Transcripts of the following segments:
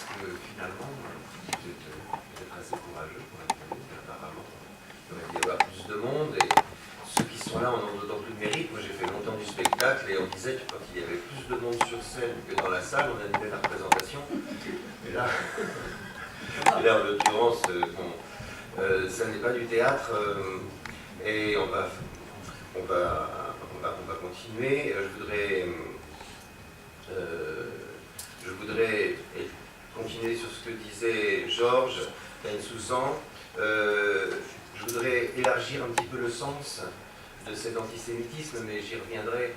que finalement, vous êtes assez courageux pour être venu, apparemment. Il aurait dû y avoir plus de monde, et ceux qui sont là en ont d'autant plus de mérite. Moi, j'ai fait longtemps du spectacle, et on disait que quand il y avait plus de monde sur scène que dans la salle, on annulait la représentation. Et là, en l'occurrence, bon, ça n'est pas du théâtre, et on va continuer. Je voudrais continuer sur ce que disait Georges Bensoussan. Je voudrais élargir un petit peu le sens de cet antisémitisme, mais j'y reviendrai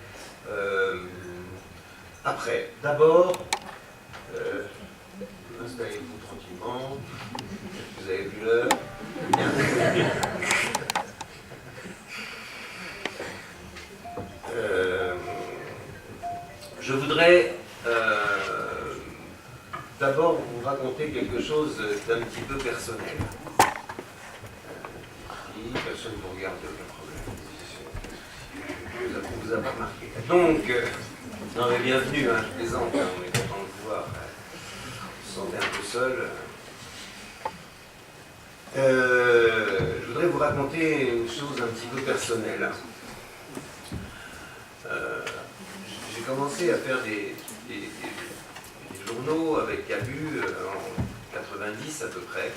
après. D'abord, installez-vous tranquillement. Vous avez vu l'heure. Je voudrais d'abord vous raconter quelque chose d'un petit peu personnel. Si personne ne vous regarde, aucun problème. On vous a pas remarqué. Donc, non mais bienvenue, hein, je plaisante, hein, on est content de vous voir. Vous vous sentez un peu seul. Je voudrais vous raconter une chose un petit peu personnelle. J'ai commencé à faire des journaux avec Cabu en 90 à peu près,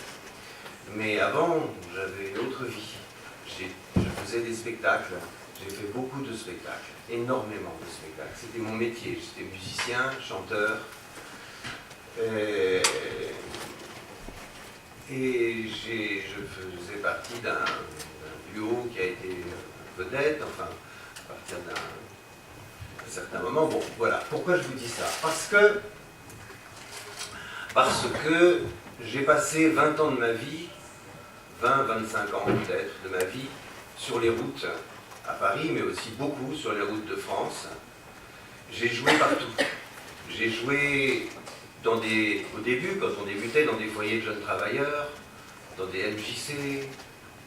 mais avant j'avais une autre vie. Je faisais des spectacles, j'ai fait beaucoup de spectacles, énormément de spectacles. C'était mon métier, j'étais musicien, chanteur, et je faisais partie d'un duo qui a été vedette, enfin, à partir d'un certain moment. Bon, voilà. Pourquoi je vous dis ça? Parce que j'ai passé 20 ans de ma vie, 20-25 ans peut-être de ma vie, sur les routes à Paris, mais aussi beaucoup sur les routes de France. J'ai joué partout. J'ai joué au début, quand on débutait, dans des foyers de jeunes travailleurs, dans des MJC,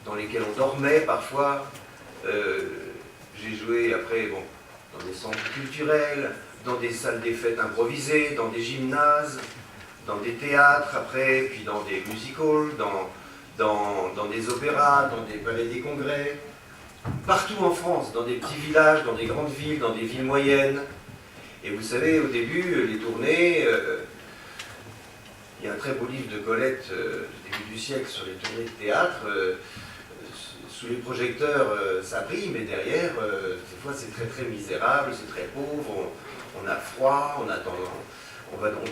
dans lesquels on dormait parfois. J'ai joué après, bon, dans des centres culturels, dans des salles des fêtes improvisées, dans des gymnases, dans des théâtres après, puis dans des music halls, dans des opéras, dans des palais des congrès, partout en France, dans des petits villages, dans des grandes villes, dans des villes moyennes. Et vous savez, au début, les tournées, il y a un très beau livre de Colette du début du siècle sur les tournées de théâtre. Sous les projecteurs, ça brille, mais derrière, des fois, c'est très très misérable, c'est très pauvre, on a froid, on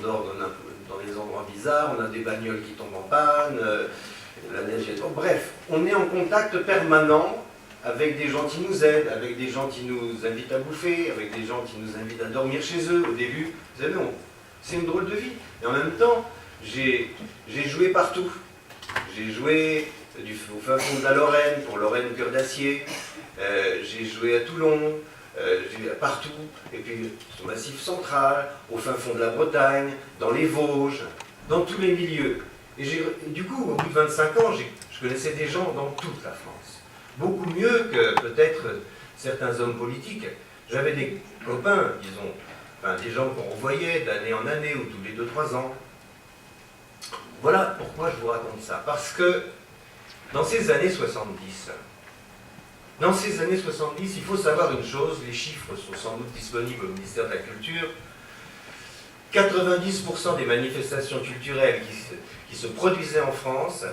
dort dans des endroits bizarres, on a des bagnoles qui tombent en panne, la neige est... Bref, on est en contact permanent avec des gens qui nous aident, avec des gens qui nous invitent à bouffer, avec des gens qui nous invitent à dormir chez eux. Au début, vous savez, c'est une drôle de vie. Et en même temps, j'ai joué partout. J'ai joué au fin fond de la Lorraine, pour Lorraine Cœur d'Acier. J'ai joué à Toulon, partout. Et puis au Massif Central, au fin fond de la Bretagne, dans les Vosges, dans tous les milieux. Et du coup, au bout de 25 ans, je connaissais des gens dans toute la France. Beaucoup mieux que peut-être certains hommes politiques. J'avais des copains, disons, enfin, des gens qu'on revoyait d'année en année ou tous les 2-3 ans. Voilà pourquoi je vous raconte ça. Parce que dans ces années 70, il faut savoir une chose, les chiffres sont sans doute disponibles au ministère de la Culture. 90% des manifestations culturelles qui se produisaient en France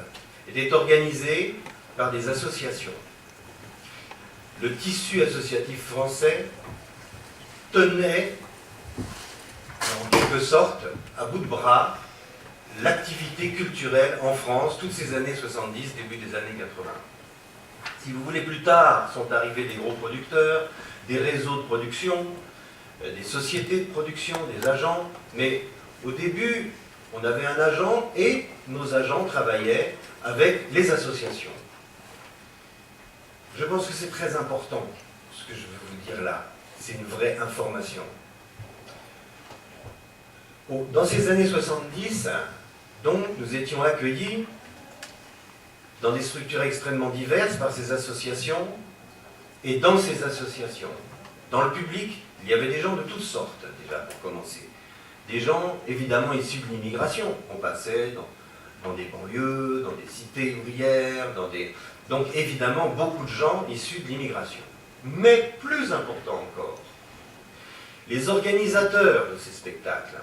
étaient organisées par des associations. Le tissu associatif français tenait, en quelque sorte, à bout de bras, l'activité culturelle en France, toutes ces années 70, début des années 80. Si vous voulez, plus tard sont arrivés des gros producteurs, des réseaux de production, des sociétés de production, des agents, mais au début, on avait un agent et nos agents travaillaient avec les associations. Je pense que c'est très important, ce que je veux vous dire là. C'est une vraie information. Dans ces années 70, donc, nous étions accueillis dans des structures extrêmement diverses par ces associations, et dans ces associations, dans le public, il y avait des gens de toutes sortes, déjà, pour commencer. des gens évidemment issus de l'immigration. On passait dans des banlieues, dans des cités ouvrières, donc évidemment beaucoup de gens issus de l'immigration. Mais plus important encore, les organisateurs de ces spectacles,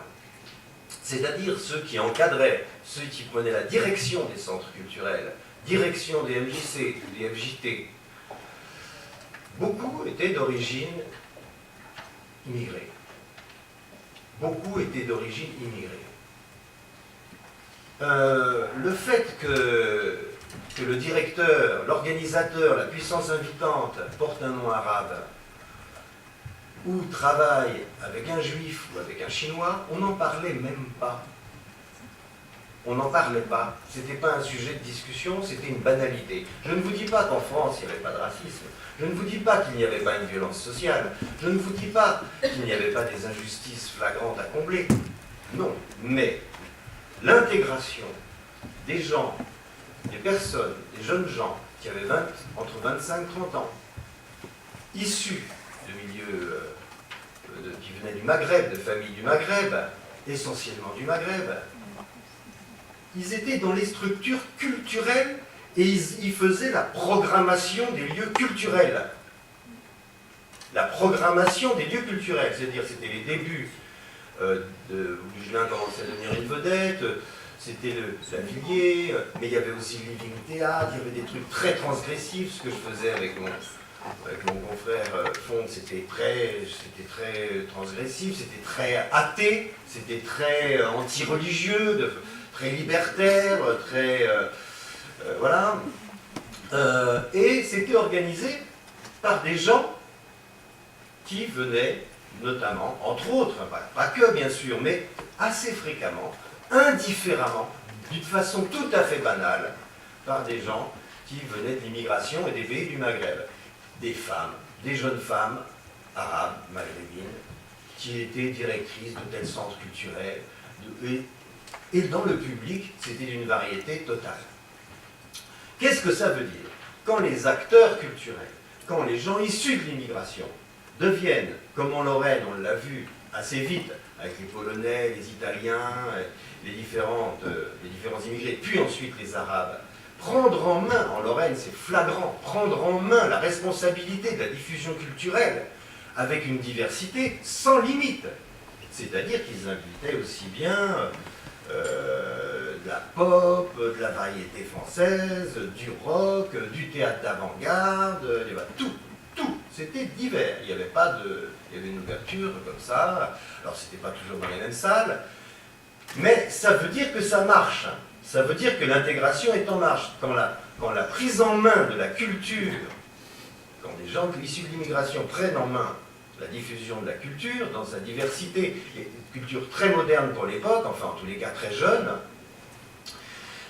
c'est-à-dire ceux qui encadraient, ceux qui prenaient la direction des centres culturels, direction des MJC ou des FJT, beaucoup étaient d'origine immigrée. Beaucoup étaient d'origine immigrée. Le fait que le directeur, l'organisateur, la puissance invitante porte un nom arabe ou travaille avec un juif ou avec un chinois, on n'en parlait même pas. On n'en parlait pas. Ce n'était pas un sujet de discussion, c'était une banalité. Je ne vous dis pas qu'en France, il n'y avait pas de racisme. Je ne vous dis pas qu'il n'y avait pas une violence sociale. Je ne vous dis pas qu'il n'y avait pas des injustices flagrantes à combler. Non, mais l'intégration des gens, des personnes, des jeunes gens qui avaient entre 25 et 30 ans, issus de milieux qui venaient du Maghreb, de familles du Maghreb, essentiellement du Maghreb, ils étaient dans les structures culturelles et ils faisaient la programmation des lieux culturels. La programmation des lieux culturels, c'est-à-dire c'était les débuts où Lugelin commençait à devenir une vedette, c'était le Lavilliers, mais il y avait aussi le Living Théâtre, il y avait des trucs très transgressifs, ce que je faisais avec mon confrère Fond, c'était très transgressif, c'était très athée, c'était très anti-religieux, très libertaire, très... voilà. Et c'était organisé par des gens qui venaient, notamment, entre autres, pas que bien sûr, mais assez fréquemment, indifféremment, d'une façon tout à fait banale, par des gens qui venaient de l'immigration et des pays du Maghreb. Des femmes, des jeunes femmes arabes, maghrébines, qui étaient directrices de tels centres culturels, et dans le public, c'était d'une variété totale. Qu'est-ce que ça veut dire? Quand les acteurs culturels, quand les gens issus de l'immigration deviennent, comme en Lorraine, on l'a vu assez vite, avec les Polonais, les Italiens, les différents immigrés, puis ensuite les Arabes, prendre en main, en Lorraine c'est flagrant, prendre en main la responsabilité de la diffusion culturelle avec une diversité sans limite. C'est-à-dire qu'ils invitaient aussi bien de la pop, de la variété française, du rock, du théâtre d'avant-garde, tout. C'était divers. Il y avait une ouverture comme ça. Alors c'était pas toujours dans les mêmes salles, mais ça veut dire que ça marche. Ça veut dire que l'intégration est en marche. Quand la prise en main de la culture, quand des gens issus de l'immigration prennent en main la diffusion de la culture, dans sa diversité, et une culture très moderne pour l'époque, enfin en tous les cas très jeune,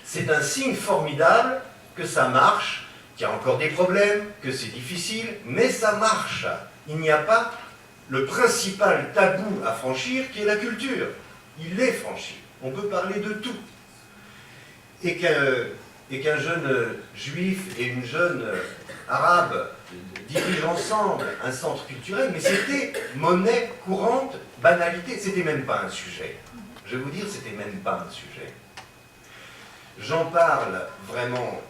c'est un signe formidable que ça marche, qu'il y a encore des problèmes, que c'est difficile, mais ça marche. Il n'y a pas le principal tabou à franchir qui est la culture. Il est franchi. On peut parler de tout. Et qu'un jeune juif et une jeune arabe dirigent ensemble un centre culturel, mais c'était monnaie courante, banalité, c'était même pas un sujet. Je vais vous dire, c'était même pas un sujet. J'en parle vraiment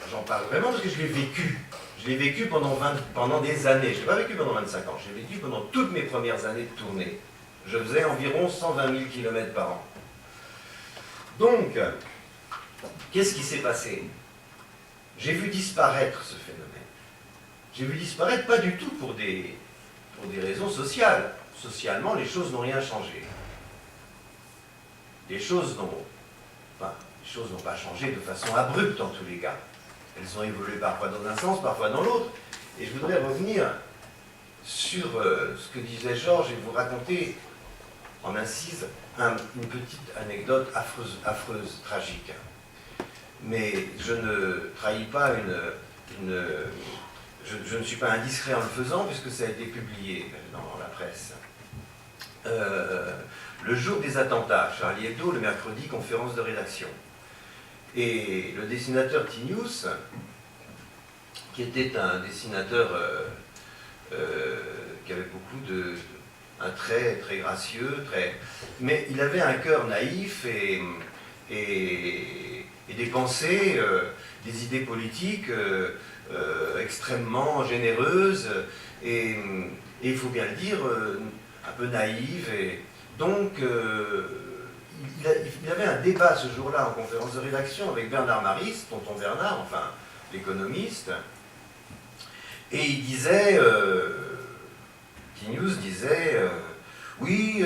parce que je l'ai vécu. Je l'ai vécu pendant des années. Je ne l'ai pas vécu pendant 25 ans. Je l'ai vécu pendant toutes mes premières années de tournée. Je faisais environ 120 000 km par an. Donc, qu'est-ce qui s'est passé? J'ai vu disparaître ce phénomène. J'ai vu disparaître pas du tout pour des raisons sociales. Socialement, les choses n'ont rien changé. Les choses n'ont pas changé de façon abrupte en tous les cas. Elles ont évolué parfois dans un sens, parfois dans l'autre. Et je voudrais revenir sur ce que disait Georges et vous raconter en incise une petite anecdote affreuse, tragique. Mais je ne trahis pas je ne suis pas indiscret en le faisant puisque ça a été publié dans la presse. Le jour des attentats, Charlie Hebdo, le mercredi, conférence de rédaction. Et le dessinateur Tinius, qui était un dessinateur qui avait beaucoup un trait très gracieux, mais il avait un cœur naïf et des pensées, des idées politiques extrêmement généreuses et il faut bien le dire, un peu naïves. Et donc, il avait un débat ce jour-là en conférence de rédaction avec Bernard Maris, tonton Bernard, enfin l'économiste, et il disait, T-News disait, oui,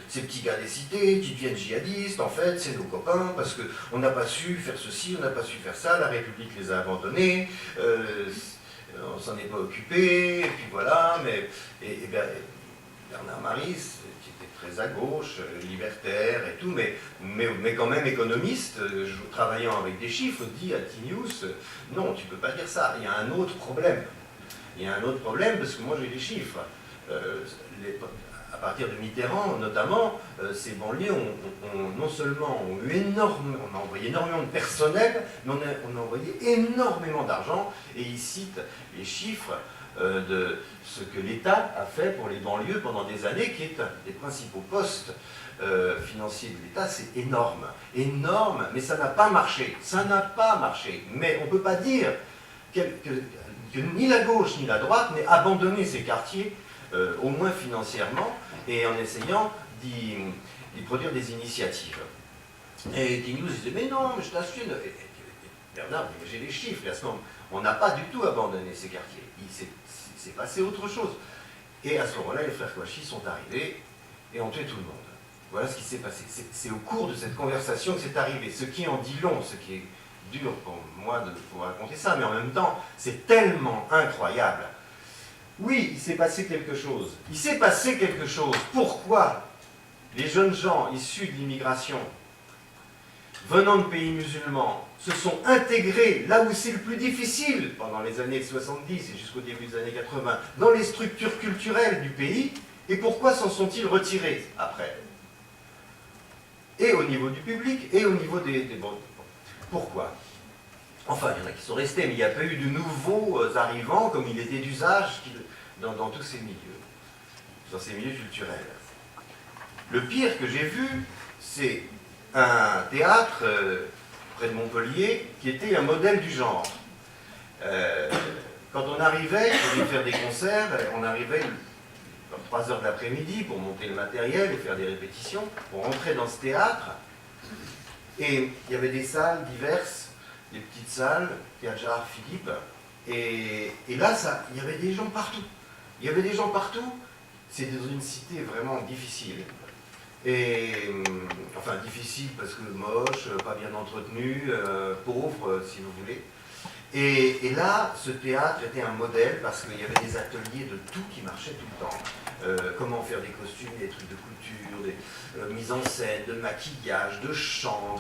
ces petits gars des cités qui deviennent djihadistes, en fait, c'est nos copains, parce qu'on n'a pas su faire ceci, on n'a pas su faire ça, la République les a abandonnés, on s'en est pas occupé, et puis voilà, mais et Bernard Maris, qui était très à gauche, libertaire et tout, mais quand même économiste, travaillant avec des chiffres, dit à T-News, non, tu peux pas dire ça, il y a un autre problème. Il y a un autre problème, parce que moi j'ai des chiffres. À partir de Mitterrand, notamment, ces banlieues non seulement ont eu on a envoyé énormément de personnel, mais on a envoyé énormément d'argent, et il cite les chiffres de ce que l'État a fait pour les banlieues pendant des années, qui est un des principaux postes financiers de l'État. C'est énorme, énorme, mais ça n'a pas marché. Ça n'a pas marché. Mais on ne peut pas dire que ni la gauche ni la droite n'aient abandonné ces quartiers, au moins financièrement, et en essayant d'y produire des initiatives. Et T-News disait, mais non, mais je t'assure, Bernard dit, mais j'ai les chiffres, et à ce moment, on n'a pas du tout abandonné ces quartiers, il s'est passé autre chose. Et à ce moment-là, les frères Kouachi sont arrivés et ont tué tout le monde. Voilà ce qui s'est passé. C'est au cours de cette conversation que c'est arrivé, ce qui en dit long, ce qui est dur pour moi de pouvoir raconter ça, mais en même temps, c'est tellement incroyable. Oui, il s'est passé quelque chose. Il s'est passé quelque chose. Pourquoi les jeunes gens issus de l'immigration, venant de pays musulmans, se sont intégrés là où c'est le plus difficile, pendant les années 70 et jusqu'au début des années 80, dans les structures culturelles du pays, et pourquoi s'en sont-ils retirés après? Et au niveau du public, et au niveau des banques. Pourquoi? Enfin, il y en a qui sont restés, mais il n'y a pas eu de nouveaux arrivants, comme il était d'usage dans tous ces milieux, dans ces milieux culturels. Le pire que j'ai vu, c'est un théâtre près de Montpellier qui était un modèle du genre. Quand on arrivait, pour faire des concerts, on arrivait vers 3 heures de l'après-midi pour monter le matériel et faire des répétitions. On rentrait dans ce théâtre et il y avait des salles diverses, des petites salles, théâtre Gérard Philippe, et là, il y avait des gens partout. Il y avait des gens partout. C'était dans une cité vraiment difficile. Et, enfin, difficile parce que moche, pas bien entretenu, pauvre, si vous voulez. Et là, ce théâtre était un modèle parce qu'il y avait des ateliers de tout qui marchaient tout le temps. Comment faire des costumes, des trucs de couture, des mises en scène, de maquillage, de chant,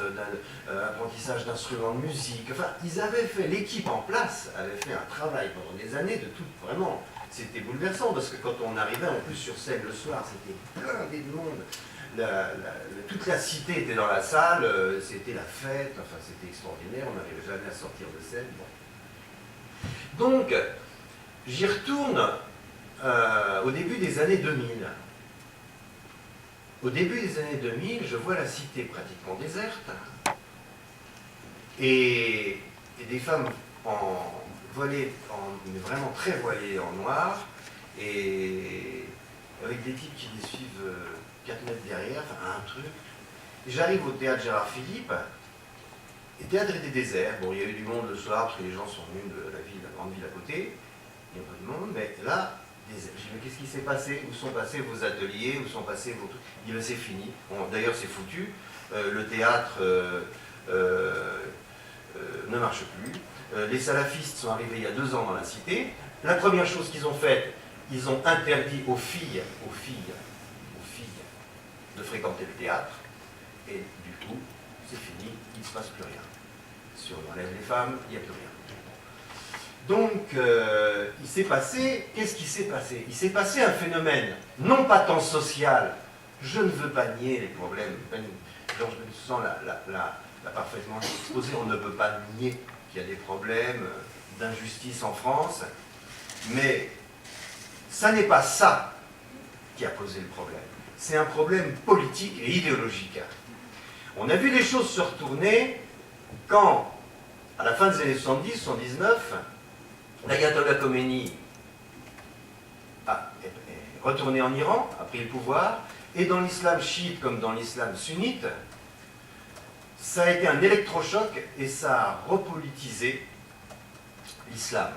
d'apprentissage d'instruments de musique. Enfin, ils avaient fait, l'équipe en place avait fait un travail pendant des années de tout, vraiment. C'était bouleversant parce que quand on arrivait en plus sur scène le soir, c'était blindé de monde. Toute la cité était dans la salle, c'était la fête, enfin c'était extraordinaire, on n'arrivait jamais à sortir de scène. Bon. Donc, j'y retourne au début des années 2000. Au début des années 2000, je vois la cité pratiquement déserte et des femmes voilées, mais vraiment très voilées en noir, et avec des types qui les suivent 4 mètres derrière, enfin un truc. J'arrive au théâtre Gérard Philippe, et le théâtre était désert. Bon, il y a eu du monde le soir, parce que les gens sont venus de la grande ville à côté, il y a pas de monde, mais là, désert. Je dis, mais qu'est-ce qui s'est passé? Où sont passés vos ateliers? Où sont passés vos trucs? Il dit, ben, c'est fini. Bon, d'ailleurs, c'est foutu. Le théâtre ne marche plus. Les salafistes sont arrivés il y a 2 ans dans la cité. La première chose qu'ils ont faite, ils ont interdit aux filles de fréquenter le théâtre, et du coup, c'est fini, il ne se passe plus rien. Si on enlève les femmes, il n'y a plus rien. Donc, il s'est passé, qu'est-ce qui s'est passé? Il s'est passé un phénomène, non pas tant social, je ne veux pas nier les problèmes, Georges Bensoussan l'a parfaitement exposé, on ne peut pas nier qu'il y a des problèmes d'injustice en France, mais ça n'est pas ça qui a posé le problème. C'est un problème politique et idéologique. On a vu les choses se retourner quand, à la fin des années 70, 79, l'ayatollah Khomeini est retourné en Iran, a pris le pouvoir, et dans l'islam chiite comme dans l'islam sunnite, ça a été un électrochoc et ça a repolitisé l'islam,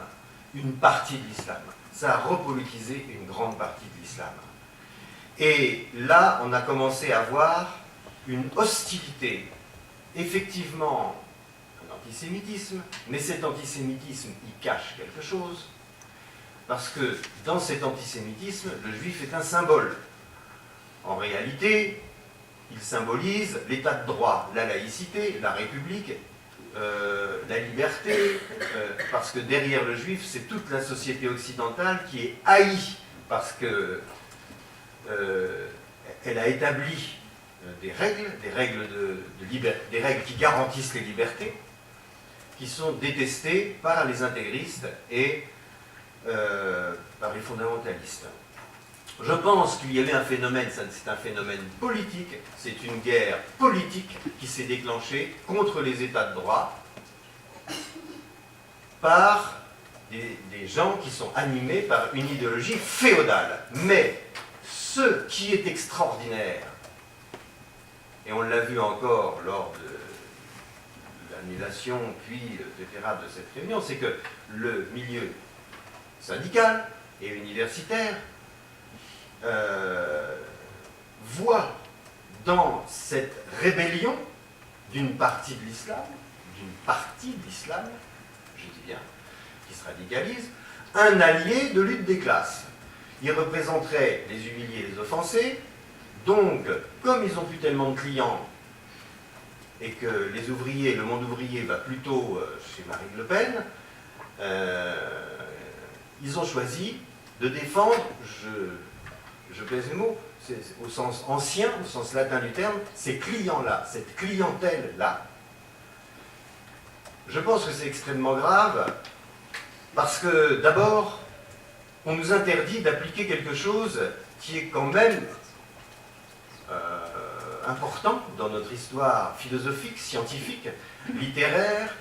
une partie de l'islam. Ça a repolitisé une grande partie de l'islam. Et là, on a commencé à voir une hostilité, effectivement, un antisémitisme, mais cet antisémitisme, il cache quelque chose, parce que dans cet antisémitisme, le juif est un symbole. En réalité, il symbolise l'état de droit, la laïcité, la république, la liberté, parce que derrière le juif, c'est toute la société occidentale qui est haïe, parce que elle a établi des règles qui garantissent les libertés, qui sont détestées par les intégristes et par les fondamentalistes. Je pense qu'il y avait un phénomène, c'est un phénomène politique, c'est une guerre politique qui s'est déclenchée contre les États de droit par des gens qui sont animés par une idéologie féodale. Mais ce qui est extraordinaire, et on l'a vu encore lors de l'annulation, puis, etc., de cette réunion, c'est que le milieu syndical et universitaire voit dans cette rébellion d'une partie de l'islam, je dis bien, qui se radicalise, un allié de lutte des classes. Il représenterait les humiliés et les offensés, donc, comme ils n'ont plus tellement de clients, et que les ouvriers, le monde ouvrier va plutôt chez Marine Le Pen, ils ont choisi de défendre, je pèse les mots, au sens ancien, au sens latin du terme, ces clients-là, cette clientèle-là. Je pense que c'est extrêmement grave, parce que d'abord, on nous interdit d'appliquer quelque chose qui est quand même important dans notre histoire philosophique, scientifique, littéraire,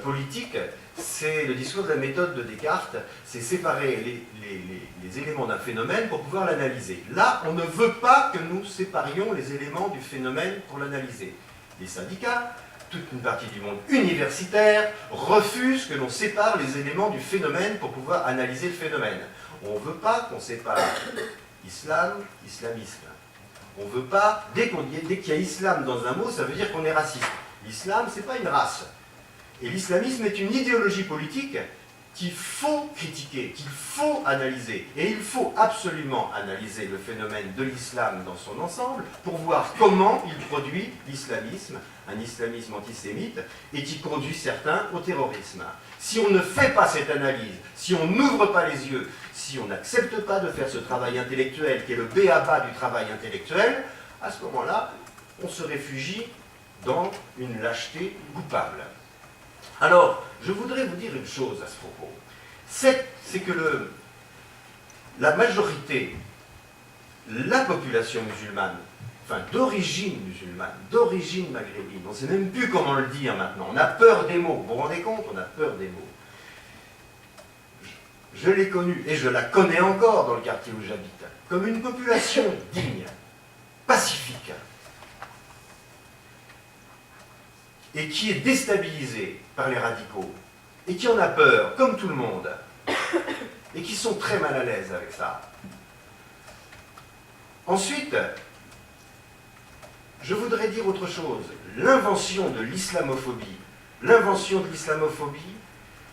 politique. C'est le discours de la méthode de Descartes, c'est séparer les éléments d'un phénomène pour pouvoir l'analyser. Là, on ne veut pas que nous séparions les éléments du phénomène pour l'analyser. Les syndicats, toute une partie du monde universitaire, refusent que l'on sépare les éléments du phénomène pour pouvoir analyser le phénomène. On ne veut pas qu'on sépare islam, islamisme. On ne veut pas, dès qu'il y a islam dans un mot, ça veut dire qu'on est raciste. L'islam, ce n'est pas une race. Et l'islamisme est une idéologie politique qu'il faut critiquer, qu'il faut analyser. Et il faut absolument analyser le phénomène de l'islam dans son ensemble pour voir comment il produit l'islamisme, un islamisme antisémite, et qui conduit certains au terrorisme. Si on ne fait pas cette analyse, si on n'ouvre pas les yeux, si on n'accepte pas de faire ce travail intellectuel qui est le b.a.-ba du travail intellectuel, à ce moment-là, on se réfugie dans une lâcheté coupable. Alors, je voudrais vous dire une chose à ce propos. C'est que la majorité, la population musulmane, enfin d'origine musulmane, d'origine maghrébine, on ne sait même plus comment le dire maintenant, on a peur des mots, vous vous rendez compte, on a peur des mots. Je l'ai connue, et je la connais encore dans le quartier où j'habite, comme une population digne, pacifique, et qui est déstabilisée par les radicaux, et qui en a peur, comme tout le monde, et qui sont très mal à l'aise avec ça. Ensuite, je voudrais dire autre chose. L'invention de l'islamophobie,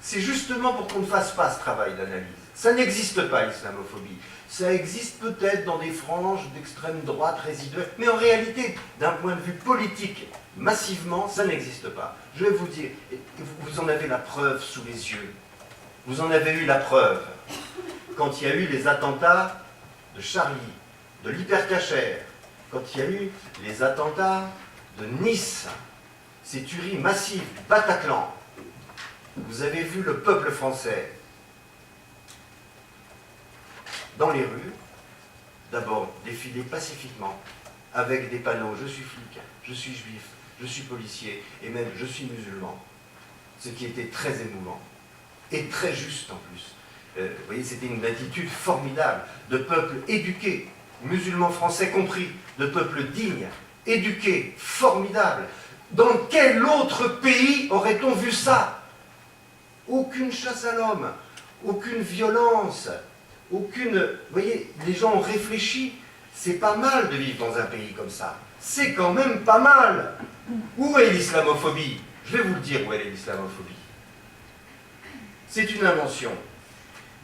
c'est justement pour qu'on ne fasse pas ce travail d'analyse. Ça n'existe pas, l'islamophobie. Ça existe peut-être dans des franges d'extrême droite résiduelles, mais en réalité, d'un point de vue politique, massivement, ça n'existe pas. Je vais vous dire, vous en avez la preuve sous les yeux. Vous en avez eu la preuve quand il y a eu les attentats de Charlie, de l'Hypercacher, quand il y a eu les attentats de Nice, ces tueries massives du Bataclan. Vous avez vu le peuple français dans les rues d'abord défiler pacifiquement avec des panneaux « Je suis flic, je suis juif, je suis policier et même je suis musulman », ce qui était très émouvant et très juste en plus. Vous voyez, c'était une attitude formidable de peuple éduqué, musulmans français compris, de peuple digne, éduqué, formidable. Dans quel autre pays aurait-on vu ça? Aucune chasse à l'homme, aucune violence, aucune... Vous voyez, les gens ont réfléchi. C'est pas mal de vivre dans un pays comme ça. C'est quand même pas mal. Où est l'islamophobie? Je vais vous le dire où est l'islamophobie. C'est une invention.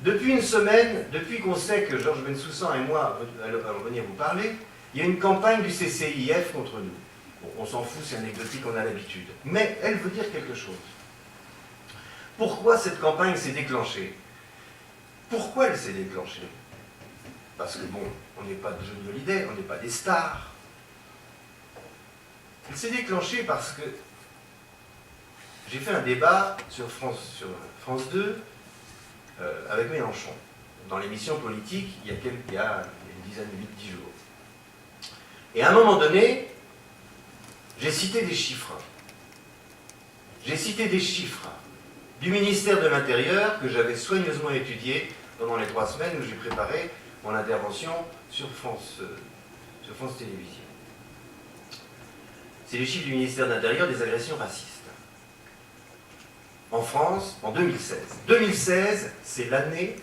Depuis une semaine, depuis qu'on sait que Georges Bensoussan et moi allons venir vous parler, il y a une campagne du CCIF contre nous. Bon, on s'en fout, c'est anecdotique, on a l'habitude. Mais elle veut dire quelque chose. Pourquoi cette campagne s'est déclenchée? Pourquoi elle s'est déclenchée? Parce que bon, on n'est pas de Johnny Hallyday, on n'est pas des stars. Elle s'est déclenchée parce que j'ai fait un débat sur France 2 avec Mélenchon, dans l'émission politique, il y a une dizaine de 10 jours. Et à un moment donné, j'ai cité des chiffres. J'ai cité des chiffres du ministère de l'Intérieur que j'avais soigneusement étudiés pendant les 3 semaines où j'ai préparé mon intervention sur France Télévisions. C'est les chiffres du ministère de l'Intérieur des agressions racistes. En France, en 2016. 2016, c'est l'année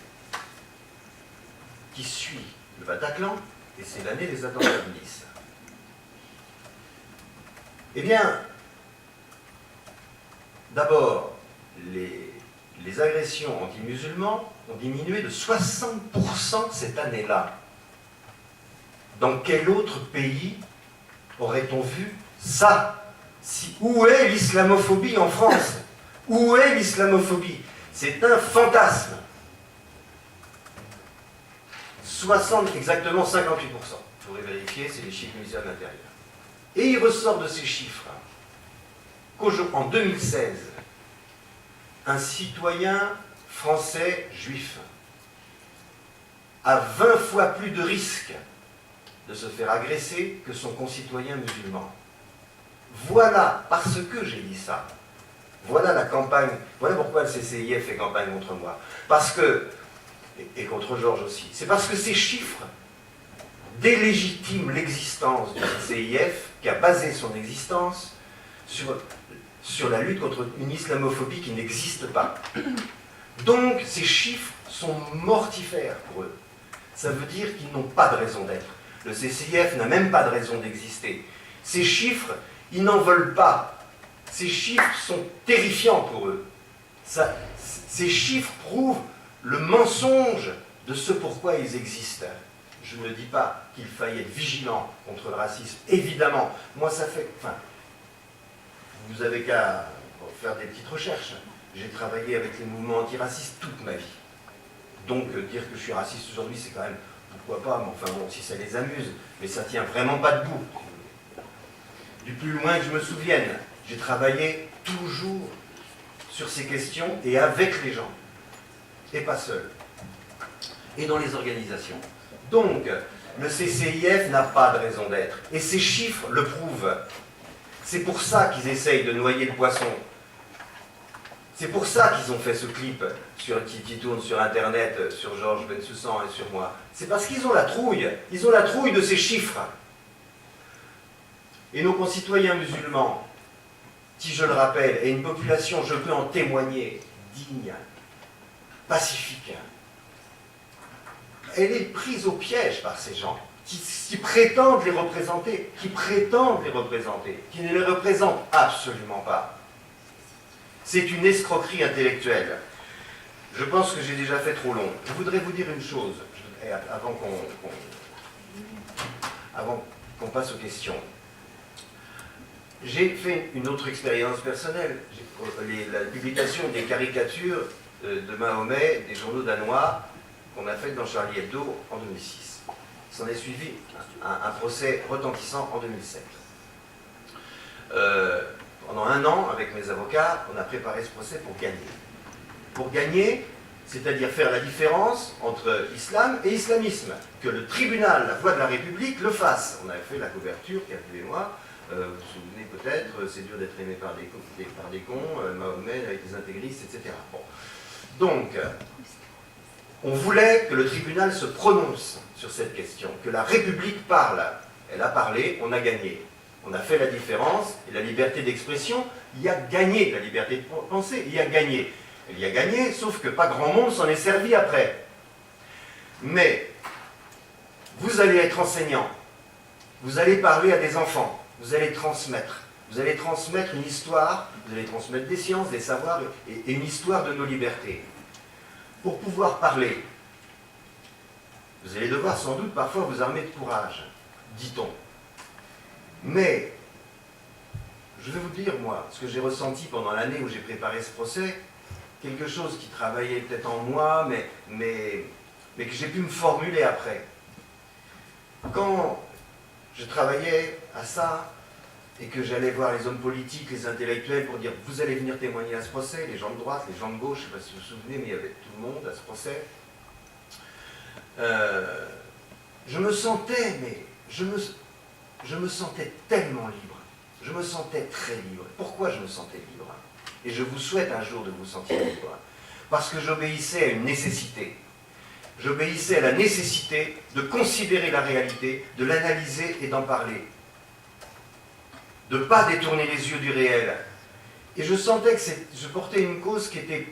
qui suit le Bataclan et c'est l'année des attentats de Nice. Eh bien, d'abord, les agressions anti-musulmans ont diminué de 60% cette année-là. Dans quel autre pays aurait-on vu ça? Où est l'islamophobie en France? Où est l'islamophobie? C'est un fantasme. Exactement 58%. Il faudrait vérifier, c'est les chiffres du ministère de l'Intérieur. Et il ressort de ces chiffres qu'en 2016, un citoyen français juif a 20 fois plus de risques de se faire agresser que son concitoyen musulman. Voilà, parce que j'ai dit ça, voilà la campagne, voilà pourquoi le CCIF fait campagne contre moi. Parce que, et contre Georges aussi, c'est parce que ces chiffres délégitiment l'existence du CCIF, qui a basé son existence sur la lutte contre une islamophobie qui n'existe pas. Donc, ces chiffres sont mortifères pour eux. Ça veut dire qu'ils n'ont pas de raison d'être. Le CCIF n'a même pas de raison d'exister. Ces chiffres, ils n'en veulent pas. Ces chiffres sont terrifiants pour eux. Ces chiffres prouvent le mensonge de ce pourquoi ils existent. Je ne dis pas qu'il faille être vigilant contre le racisme. Évidemment, moi ça fait... Enfin, vous avez qu'à faire des petites recherches. J'ai travaillé avec les mouvements antiracistes toute ma vie. Donc dire que je suis raciste aujourd'hui, c'est quand même... Pourquoi pas, mais enfin bon, si ça les amuse. Mais ça tient vraiment pas debout. Du plus loin que je me souvienne, j'ai travaillé toujours sur ces questions et avec les gens. Et pas seul. Et dans les organisations. Donc, le CCIF n'a pas de raison d'être. Et ces chiffres le prouvent. C'est pour ça qu'ils essayent de noyer le poisson. C'est pour ça qu'ils ont fait ce clip qui tourne sur Internet, sur Georges Bensoussan et sur moi. C'est parce qu'ils ont la trouille. Ils ont la trouille de ces chiffres. Et nos concitoyens musulmans, qui, je le rappelle, est une population, je peux en témoigner, digne, pacifique, elle est prise au piège par ces gens qui prétendent les représenter, qui ne les représentent absolument pas. C'est une escroquerie intellectuelle. Je pense que j'ai déjà fait trop long. Je voudrais vous dire une chose, avant qu'on passe aux questions. J'ai fait une autre expérience personnelle. La publication des caricatures de Mahomet, des journaux danois, qu'on a fait dans Charlie Hebdo en 2006. S'en est suivi un procès retentissant en 2007. Pendant un an, avec mes avocats, on a préparé ce procès pour gagner. Pour gagner, c'est-à-dire faire la différence entre islam et islamisme, que le tribunal, la voix de la République, le fasse. On avait fait la couverture, Capu et moi, vous vous souvenez peut-être, c'est dur d'être aimé par des cons, Mahomet avec les intégristes, etc. Bon. Donc, on voulait que le tribunal se prononce sur cette question, que la République parle. Elle a parlé, on a gagné. On a fait la différence, et la liberté d'expression, il y a gagné. La liberté de penser, il y a gagné. Elle y a gagné, sauf que pas grand monde s'en est servi après. Mais, vous allez être enseignant, vous allez parler à des enfants, vous allez transmettre une histoire, vous allez transmettre des sciences, des savoirs, et une histoire de nos libertés. Pour pouvoir parler, vous allez devoir sans doute parfois vous armer de courage, dit-on. Mais, je vais vous dire, moi, ce que j'ai ressenti pendant l'année où j'ai préparé ce procès, quelque chose qui travaillait peut-être en moi, mais que j'ai pu me formuler après. Quand je travaillais à ça, et que j'allais voir les hommes politiques, les intellectuels, pour dire « vous allez venir témoigner à ce procès », les gens de droite, les gens de gauche, je ne sais pas si vous vous souvenez, mais il y avait tout le monde à ce procès, je me sentais, je me sentais tellement libre, je me sentais très libre. Pourquoi je me sentais libre? Et je vous souhaite un jour de vous sentir libre. Parce que j'obéissais à une nécessité. J'obéissais à la nécessité de considérer la réalité, de l'analyser et d'en parler. De ne pas détourner les yeux du réel. Et je sentais que je portais une cause qui était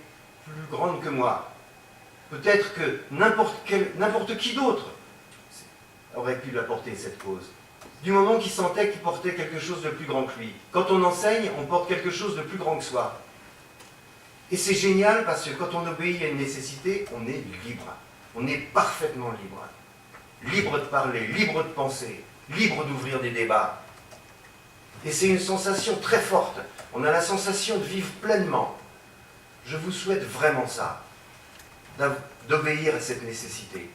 plus grande que moi. Peut-être que n'importe qui d'autre aurait pu la porter, cette cause. Du moment qu'il sentait qu'il portait quelque chose de plus grand que lui. Quand on enseigne, on porte quelque chose de plus grand que soi. Et c'est génial parce que quand on obéit à une nécessité, on est libre. On est parfaitement libre. Libre de parler, libre de penser, libre d'ouvrir des débats. Et c'est une sensation très forte. On a la sensation de vivre pleinement. Je vous souhaite vraiment ça, d'obéir à cette nécessité.